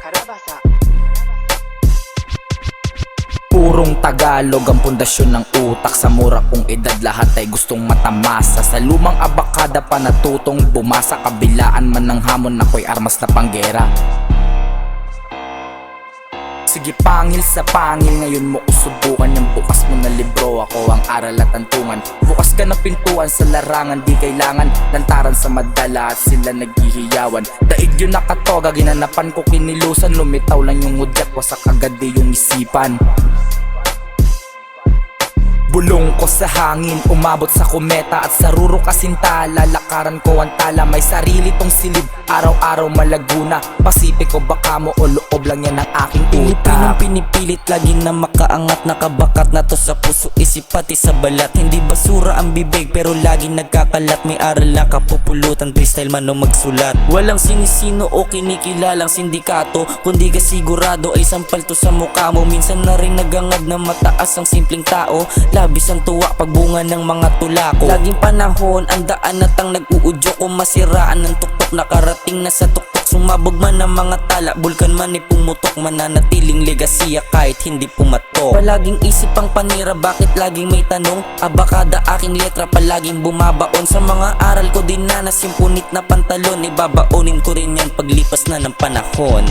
Karabasa. Purong Tagalog ang pundasyon ng utak. Sa mura kong edad lahat ay gustong matamasa. Sa lumang abakada pa natutong bumasa. Kabilaan man ng hamon ako'y armas na panggera. Sige pangil sa pangil, ngayon mo usubukan. Yung bukas mo na libro, ako ang aral at antungan. Bukas ka na pintuan sa larangan, di kailangan lantaran sa madala at sila naghihiyawan. Daig yun nakatoga, ginanapan ko kinilusan. Lumitaw lang yung hudyat, wasak agad di yung isipan. Bulong ko sa hangin, umabot sa kometa. At sa ruro kasinta, lalakaran ko ang tala. May sarili tong silid, araw-araw malaguna. Pasipiko baka mo o loob lang yan ang aking utak. Pinipilit lagi na makaangat. Nakabakat na to sa puso, isip pati sa balat. Hindi basura ang bibig pero lagi nagkakalat. May aral na kapupulutan, freestyle man o magsulat. Walang sinisino o kinikilalang sindikato, kundi ka sigurado ay sampal to sa mukha mo. Minsan na rin nagangad na mataas ang simpleng tao. Labis ang tuwa pagbunga ng mga tulako. Laging panahon, ang daan at ang nag-uudyo. Kung masiraan ng tuktok, nakarating na sa tuktok. Sumabog man ang mga tala, bulkan man ay pumutok. Mananatiling legasiya kahit hindi pumatok. Palaging isip ang panira, bakit laging may tanong? Abakada aking letra, palaging bumabaon. Sa mga aral ko dinanas yung punit na pantalon. Ibabaonin ko rin yan paglipas na ng panahon.